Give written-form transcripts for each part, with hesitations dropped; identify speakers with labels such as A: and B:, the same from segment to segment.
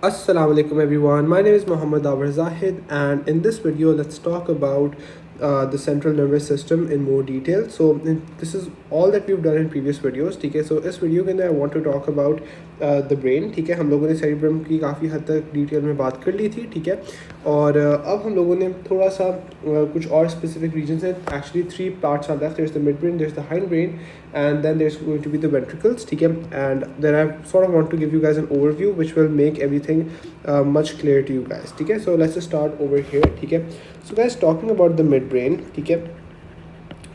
A: Assalamu alaikum everyone. My name is Muhammad Awar Zahid, and in this video let's talk about the central nervous system in more detail. So this is all that we've done in previous videos. ठीक है, so इस video के अंदर I want to talk about the brain. ठीक है, हम लोगों ने cerebrum की काफ़ी हद तक डिटेल में बात कर ली थी. ठीक है, और अब हम लोगों ने थोड़ा सा कुछ और specific regions हैं. Actually 3 parts are left. There's the midbrain, there's the hindbrain, and then there's going to be the ventricles. ठीक है, and then I sort of want to give you guys an overview which will make everything much clearer to you guys. ठीक है, so let's just start over here. ठीक है, so guys, talking about the midbrain. ठीक है,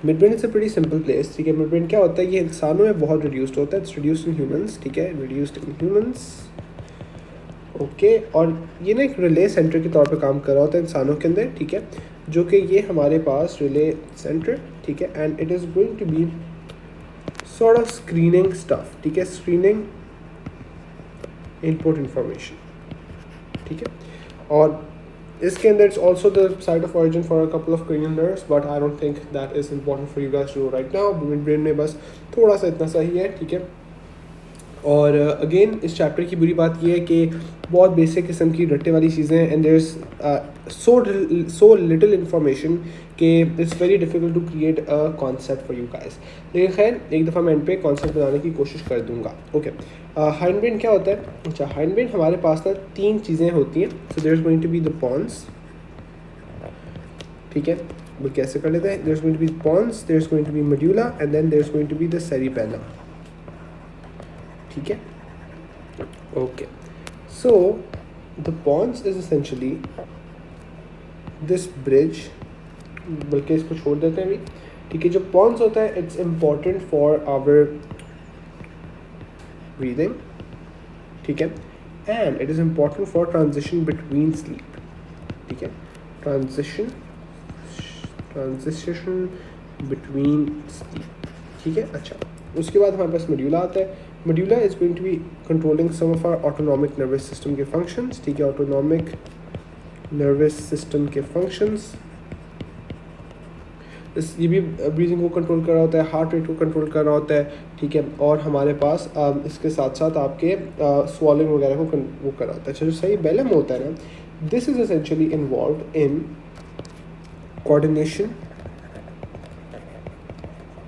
A: midbrain is a pretty simple place. ठीक है, midbrain क्या होता है, ये इंसानों में बहुत रिड्यूस्ड होता है. It's reduced in humans. ठीक है, रिड्यूस्ड इन ह्यूमंस. ओके, और ये ना एक रिले सेंटर के तौर पे काम कर रहा होता है इंसानों के अंदर. ठीक है, जो कि ये हमारे पास रिले सेंटर. ठीक है, and it is going to be sort of screening stuff. ठीक है, स्क्रीनिंग इनपुट इंफॉर्मेशन. ठीक है, और इसके अंदर it's also the site of origin for a couple of cranial nerves, but I don't think that is important for you guys to know right now. Mid brain में बस थोड़ा सा इतना सा ही है. ठीक है, और अगेन इस चैप्टर की बुरी बात यह है कि बहुत बेसिक किस्म की रट्टे वाली चीज़ें हैं, and there is so little information कि it's very difficult to create a concept for you guys. लेकिन खैर एक दफ़ा मैं इन पे कॉन्सेप्ट बनाने की कोशिश कर दूंगा. ओके, हाइंडब्रेन क्या होता है? अच्छा, हाइंडब्रेन हमारे पास ना 3 चीज़ें होती हैं. So there is going to be the pons. ठीक है, वो कैसे कर लेते हैं? There is going to be pons, there is going to be medulla, and then there is going to be the cerebellum. ठीक है, okay, so the pons is essentially this bridge. बल्कि इसको छोड़ देते हैं अभी. ठीक है, जो पॉन्स होता है it's important for our breathing. ठीक है, and it is important for transition between sleep. ठीक है, ट्रांजिशन बिटवीन स्लीप. ठीक है, अच्छा, उसके बाद हमारे पास मेड्यूला आता है. Medulla is going to be controlling some of our autonomic nervous system के फंक्शंस. ठीक है, ऑटोनॉमिक नर्वस सिस्टम के फंक्शंस. ये भी ब्रीदिंग को कंट्रोल कर रहा होता है, हार्ट रेट को कंट्रोल कर रहा होता है. ठीक है, और हमारे पास इसके साथ साथ आपके स्वॉलिंग वगैरह को वो कर रहा होता है. अच्छा, जो सही बेलम होता है ना, this is essentially involve in coordination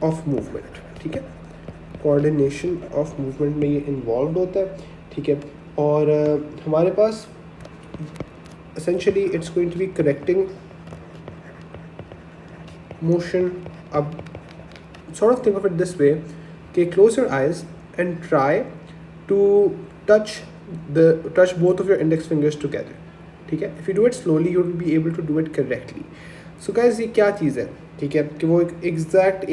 A: of movement. ठीक है, कोऑर्डिनेशन ऑफ मूवमेंट में ये इन्वॉल्व होता है. ठीक है, और हमारे पास essentially it's going to be correcting motion. अब sort of think of it this way, okay, close your eyes and try to touch both of your index fingers together. ठीक है, if you do it slowly you will be able to do it correctly. So guys, ये क्या चीज़ है? ठीक है, कि वो एक एग्जैक्ट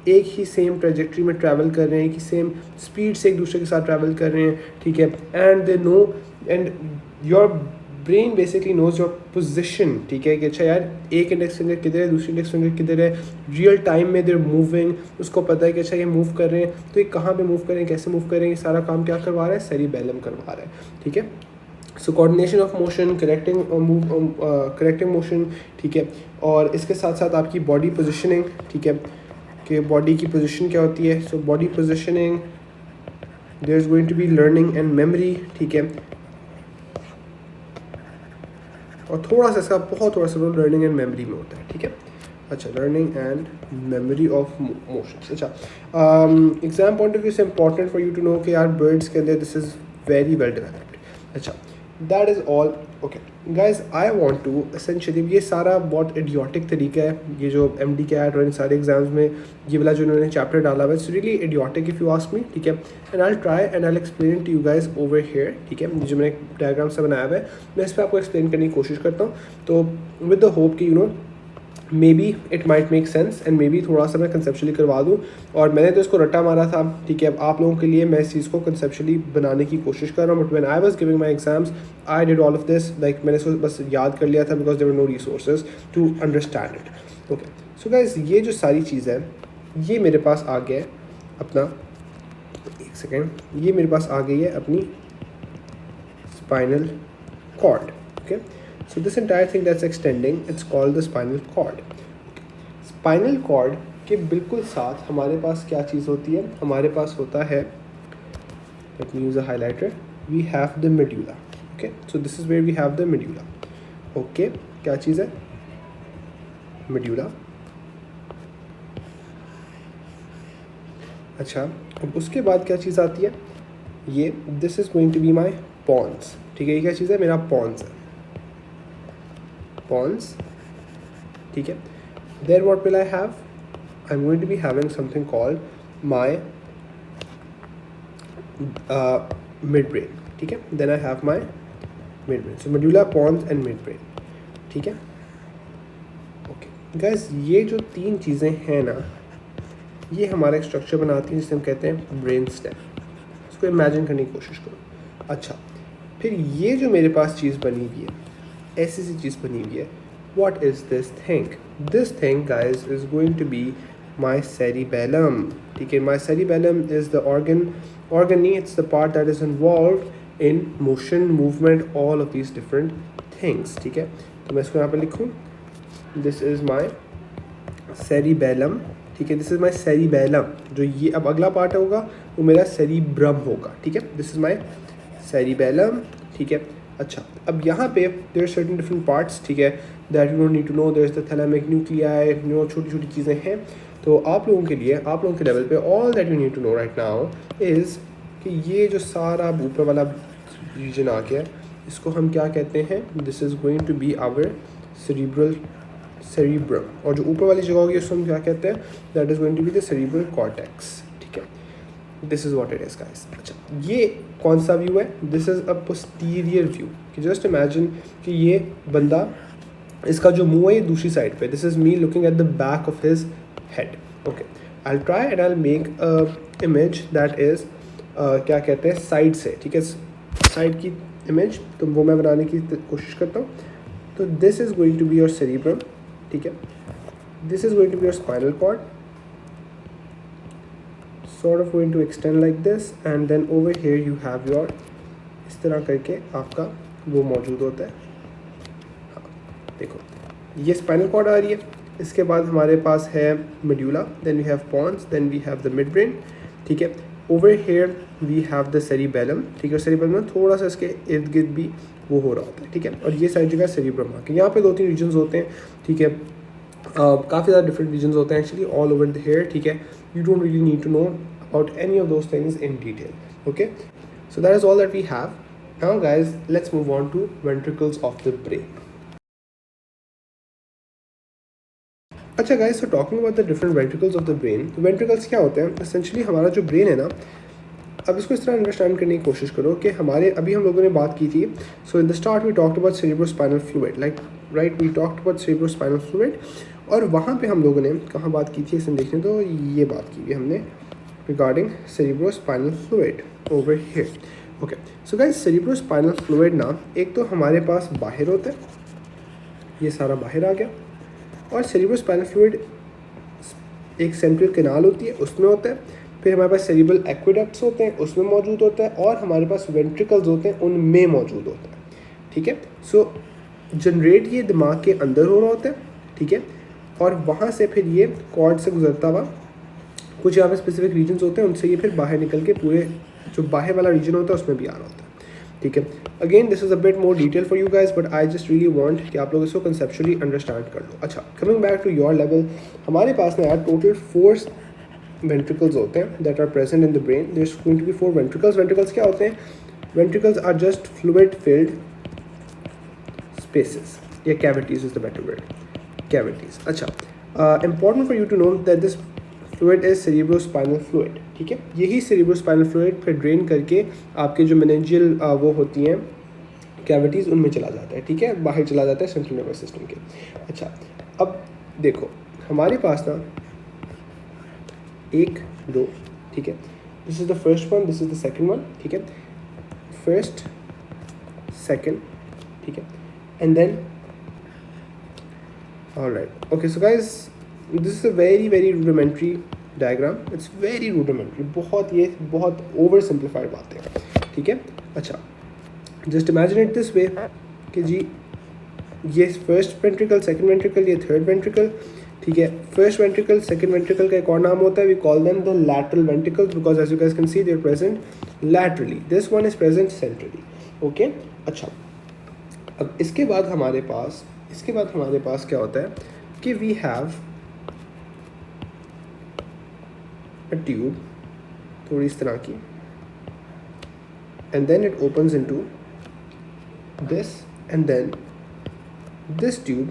A: एक ही सेम ट्रेजेक्ट्री में ट्रैवल कर रहे हैं, कि सेम स्पीड से एक दूसरे के साथ ट्रैवल कर रहे हैं. ठीक है, and they know, and your brain basically knows your position. ठीक है, कि अच्छा यार, एक इंडेक्स फिंगर किधर है, दूसरी इंडेक्स फिंगर किधर है. रियल टाइम में देर मूविंग, उसको पता है कि अच्छा ये मूव कर रहे हैं, तो ये कहाँ पे मूव कर रहे हैं, कैसे मूव कर रहे हैं, ये सारा काम क्या करवा रहा है? सेरिबेलम करवा रहा है. ठीक है, so coordination of motion, correcting motion. ठीक है, और इसके साथ साथ आपकी बॉडी पोजिशनिंग. ठीक है, कि बॉडी की पोजीशन क्या होती है. So body positioning, there is going to be learning and memory. ठीक है, और थोड़ा सा इसका बहुत थोड़ा सा रोल लर्निंग एंड मेमोरी में होता है. ठीक है, अच्छा, learning and memory of motions. अच्छा, एग्जाम पॉइंट ऑफ व्यू से important for you to know कि यार बर्ड्स के अंदर this is very well developed. अच्छा, that is all. Okay guys, I want to essentially, ये सारा बहुत इडियोटिक तरीका है, ये जो MD कैट और इन सारे एग्जाम्स में ये वाला जो उन्होंने चैप्टर डाला हुआ है, it's really idiotic if you ask me. ठीक है, and I try and I explain to you guys over here. ठीक है, जो मैंने डायग्राम से बनाया हुआ है, मैं इस पर आपको एक्सप्लेन करने की कोशिश करता हूँ. तो विद द होप कि may be it might make sense, and may be थोड़ा सा मैं कंसेप्चुअली करवा दूँ. और मैंने तो इसको रट्टा मारा था. ठीक है, अब आप लोगों के लिए मैं इस चीज़ को कंसेप्चुअली बनाने की कोशिश कर रहा हूँ. But when I was giving my exams I did all of this, like मैंने इसको बस याद कर लिया था, because there were no resources to understand it. Okay, so guys, ये जो सारी चीज़ है, ये मेरे पास आ गया है अपना, एक सेकेंड, ये मेरे पास आ गई है अपनी spinal cord. Okay, so this entire thing that's extending, it's called the spinal cord. Spinal cord के बिल्कुल साथ हमारे पास क्या चीज़ होती है? हमारे पास होता है, let me use a highlighter. We have the medulla. Okay, so this is where we have the medulla. Okay, क्या चीज़ है? मेड्यूला. अच्छा, अब उसके बाद क्या चीज़ आती है? ये this is going to be my pons. ठीक है, ये क्या चीज़ है? मेरा पॉन्स है. पॉन्स. ठीक है. There what will I have? I am going to be having something called my mid brain. ठीक है, then I have my mid brain. So medulla, pons and mid brain. ठीक है. ओके गाइस, ये जो तीन चीज़ें हैं ना, ये हमारा एक स्ट्रक्चर बनाती हैं जिसे हम कहते हैं ब्रेन स्टेम. इसको इमेजिन करने की कोशिश करो. अच्छा, फिर ये जो मेरे पास चीज़ बनी हुई है, ऐसी सी चीज़ बनी हुई है, what is this thing? This thing guys is going to be my cerebellum. ठीक है, my cerebellum is the organ नहीं, it's the part that is involved in motion, movement, all of these different things. ठीक है, तो मैं इसको यहाँ पे लिखूँ, this is my cerebellum. ठीक है, दिस इज़ माई cerebellum. जो ये अब अगला पार्ट होगा वो मेरा cerebrum होगा. ठीक है, दिस इज़ माई cerebellum. ठीक है. अच्छा, अब यहाँ पे there are certain different parts. ठीक है, that you don't need to know. There is the thalamic nuclei, छोटी छोटी चीज़ें हैं. तो आप लोगों के लिए, आप लोगों के लेवल पे, all that you need to know right now is कि ये जो सारा ऊपर वाला रीजन आ गया, इसको हम क्या कहते हैं? This is going to be our cerebrum. और जो ऊपर वाली जगह होगी उसको हम क्या कहते हैं? That is going to be the cerebral cortex. ठीक है, this is what it is guys. अच्छा, ये कौन सा व्यू है? This is a posterior view. कि जस्ट इमेजिन कि ये बंदा, इसका जो मुंह है ये दूसरी साइड पे. This is me looking at the back of his head. Okay, I will try and I will make a image that is क्या कहते हैं, साइड से. ठीक है, साइड की इमेज, तो वो मैं बनाने की कोशिश करता हूँ. तो this is going to be your cerebrum. ठीक है, this is going to be your spinal cord, sort of going to extend like this, and then over here you have your, इस तरह करके आपका वो मौजूद होता है. हाँ, देखो ये स्पाइनल कॉर्ड आ रही है. इसके बाद हमारे पास है medulla, then we have pons, then we have the mid brain. ठीक है, over here we have the cerebellum. ठीक है, सेरिबेलम में थोड़ा सा इसके इर्द गिर्द भी वो हो रहा होता है. ठीक है, और ये सारी जगह सेरिब्रम आ गया. यहाँ पे 2-3 रीजन्स होते हैं. ठीक है, काफ़ी ज़्यादा डिफरेंट रीजन्स होते हैं actually all over the here. ठीक है, you don't really need to know about any of those things in detail. Okay, so that is all that we have. Now guys, let's move on to ventricles of the brain. अच्छा guys, so talking about the different ventricles of the brain, तो ventricles क्या होते हैं? Essentially हमारा जो brain है ना, अब इसको इस तरह अंडरस्टैंड करने की कोशिश करो कि हमारे, अभी हम लोगों ने बात की थी, so in the start we talked about cerebrospinal fluid, like right, we talked about cerebrospinal fluid. और वहाँ पे हम लोगों ने कहाँ बात की थी, इसे देखने तो ये बात की हमने regarding cerebrospinal fluid over here. Okay, so guys, cerebrospinal fluid ना, एक तो हमारे पास बाहर होता है, ये सारा बाहर आ गया. और cerebrospinal fluid एक सेंट्रल कैनाल होती है, उसमें होता है. फिर हमारे पास सेरिब्रल एक्वेडक्ट्स होते हैं, उसमें मौजूद होता है. और हमारे पास वेंट्रिकल्स होते हैं, उनमें मौजूद होता है. ठीक है, सो जनरेट ये दिमाग के अंदर हो रहा होता है. ठीक है, और वहाँ से फिर ये कॉर्ड से गुजरता हुआ कुछ यहाँ पे स्पेसिफिक रीजन्स होते हैं, उनसे ये फिर बाहर निकल के पूरे जो बाहर वाला रीजन होता है उसमें भी आ रहा होता है. ठीक है, again this is a bit more detail for you guys, but I just really want कि आप लोग इसको कंसेप्चुअली अंडरस्टैंड कर लो. अच्छा, coming back to your level, हमारे पास ना यार टोटल 4 वेंट्रिकल्स होते हैं that are present in the brain. There is going to be 4 ventricles. Ventricles क्या होते हैं? Ventricles are just fluid filled spaces, या cavities is the better word, cavities. अच्छा, important for you to know that this fluid is cerebrospinal fluid. ठीक है, यही cerebrospinal fluid फिर drain करके आपके जो मेनिंजियल वो होती हैं कैविटीज़, उनमें चला जाता है. ठीक है, बाहर चला जाता है सेंट्रल नर्वस सिस्टम के. अच्छा, अब देखो हमारे पास ना 1, 2, ठीक है, this is the first one, this is the second one. ठीक है, फर्स्ट, सेकंड, ठीक है, and then alright. Okay, so guys, this is a very very rudimentary diagram. It's very rudimentary, बहुत ओवर सिंप्लीफाइड बातें हैं. ठीक है, अच्छा, just imagine it this way कि जी ये फर्स्ट वेंट्रिकल, सेकंड वेंट्रिकल, ये थर्ड वेंट्रिकल. ठीक है, फर्स्ट वेंट्रिकल, सेकंड वेंट्रिकल का एक और नाम होता है, we call them the lateral ventricles because as you guys can see they are present laterally, this one is present centrally. Okay, अच्छा, अब इसके बाद हमारे पास क्या होता है कि we have a tube थोड़ी इस तरह की, and then it opens into this, and then this tube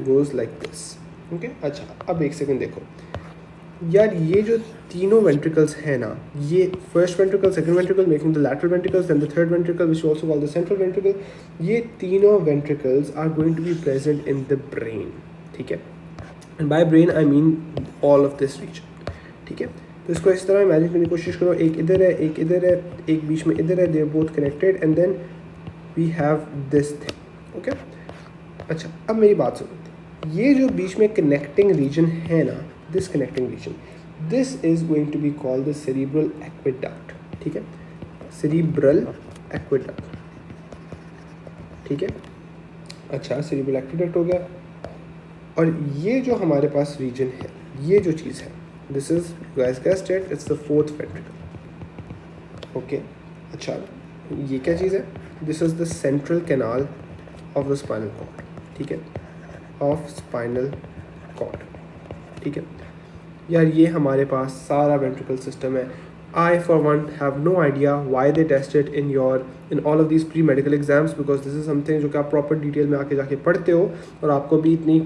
A: goes like this. Okay, अच्छा, अब एक सेकंड देखो यार, ये जो तीनों वेंट्रिकल्स हैं ना, ये first ventricle, second ventricle making the lateral ventricles, then the third ventricle which also called the central ventricle, ये तीनों ventricles are going to be present in the brain. ठीक है, and by brain I mean all of this region. ठीक है, तो इसको इस तरह इमेजिन करने की कोशिश करो, एक इधर है, एक इधर है, एक बीच में इधर है, they are both connected, and then we have this thing. Okay, अच्छा, अब मेरी बात सुनो, ये जो बीच में कनेक्टिंग रीजन है ना, this connecting region, this is going to be called the cerebral aqueduct. ठीक है, सेरिब्रल एक्वेडक्ट. ठीक है, अच्छा, सेरिब्रल एक्वेडक्ट हो गया. और ये जो हमारे पास रीजन है, ये जो चीज़ है, this is, you guys guessed it, it's the fourth ventricle. Okay, अच्छा, ये क्या चीज़ है? This is the central canal of the spinal cord. ठीक है, ऑफ स्पाइनल कॉर्ड. ठीक है यार, ये हमारे पास सारा वेंट्रिकल सिस्टम है. I for one have no idea why they test it in all of these pre-medical exams, because this is something जो कि आप प्रॉपर डिटेल में आके जाके पढ़ते हो और आपको भी इतनी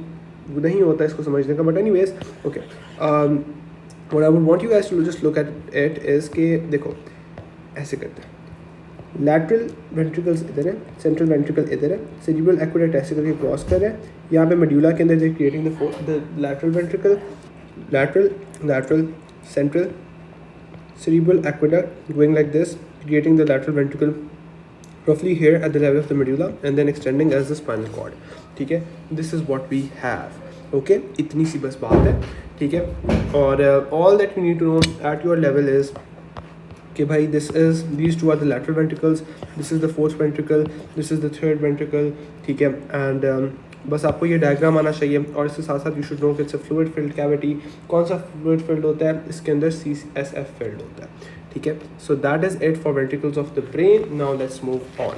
A: नहीं होता इसको समझने का. But anyways, okay, what I would want you guys to just look at it is कि देखो ऐसे करते हैं, लैटरल वेंट्रिकल्स इधर है, सेंट्रल वेंट्रिकल इधर है, सेरिब्रल एक्वेडक्ट ऐसे करके क्रॉस कर रहे हैं, यहाँ पे मेडुला के अंदर they creating the lateral ventricle, lateral, central, cerebral aqueduct going like this, creating the lateral ventricle roughly here at the level of the medulla, and then extending as the spinal cord. ठीक है, this is what we have. Okay, इतनी सी बस बात है. ठीक है, और all that we need to know at your level is कि भाई these two are the lateral ventricles, this is the fourth ventricle, this is the third ventricle. ठीक है, and बस आपको ये डायग्राम आना चाहिए. और इसके साथ साथ यू शुड नो कि it's a fluid filled cavity. कौन सा फ्लूइड फिल्ड होता है? इसके अंदर CSF फिल्ड होता है. ठीक है, so that is it for ventricles of the brain. Now let's move on.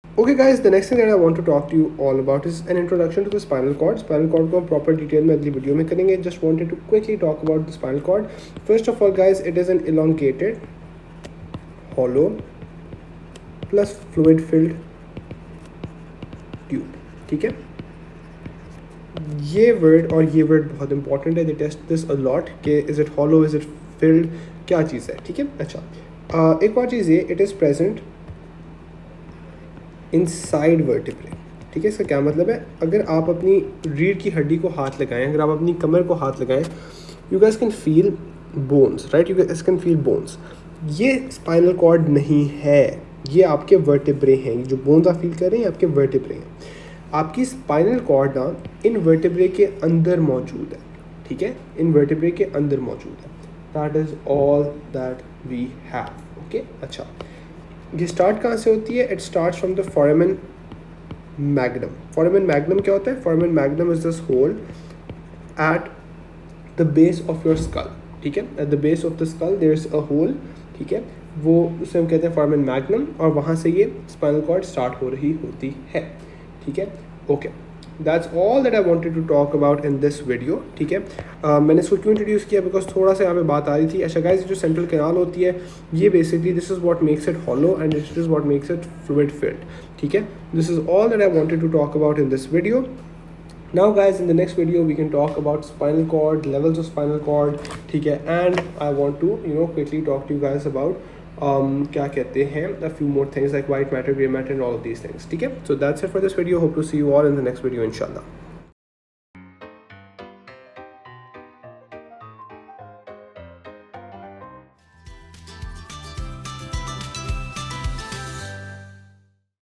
A: Okay guys, the next thing that I want to talk to you all about is an introduction to the spinal cord. Spinal cord को हम proper detail में अगली video में करेंगे. Just wanted to quickly talk about the spinal cord. First of all guys, it is an elongated, hollow, plus fluid filled tube. ठीक है, ये word और ये वर्ड बहुत इंपॉर्टेंट है. दे टेस्ट दिस अ लॉट कि is it hollow, is it filled, क्या चीज़ है. ठीक है, अच्छा, एक और चीज़ ये, it is present inside vertebrae. ठीक है, इसका क्या मतलब है? अगर आप अपनी रीढ़ की हड्डी को हाथ लगाएं, अगर आप अपनी कमर को हाथ लगाएं, you guys can feel bones, right? You guys can feel bones. ये स्पाइनल कॉर्ड नहीं है, ये आपके वर्टिब्रे हैं. जो बोन्स आप फील कर रहे हैं आपके वर्टिब्रे हैं. आपकी स्पाइनल कॉर्ड ना इन वर्टिब्रे के अंदर मौजूद है. ठीक है, इन वर्टिब्रे के अंदर मौजूद है. That is all that we have. Okay, अच्छा, ये स्टार्ट कहाँ से होती है? It starts from the foramen magnum. Foramen magnum क्या होता है? Foramen magnum is this hole at the base of your skull. ठीक है, at the base of the skull there is a hole. ठीक है, वो उसे हम कहते हैं फोरामेन मैग्नम, और वहाँ से ये स्पाइनल कॉर्ड स्टार्ट हो रही होती है. ठीक है, okay, that's all that I wanted to talk about in this video. ठीक है, मैंने इसको क्यों इंट्रोड्यूस किया? बिकॉज थोड़ा सा यहाँ पे बात आ रही थी. अच्छा गाइस, जो सेंट्रल कैनाल होती है, ये basically this is what makes it hollow and this is what makes it fluid filled. ठीक है, this is all that I wanted to talk about in this video. Now guys, in the next video we can talk about spinal cord, levels of spinal cord. ठीक है, and I want to quickly talk to you guys about क्या कहते हैं a few more things like white matter, gray matter and all of these things. ठीक है, so that's it for this video. Hope to see you all in the next video inshallah.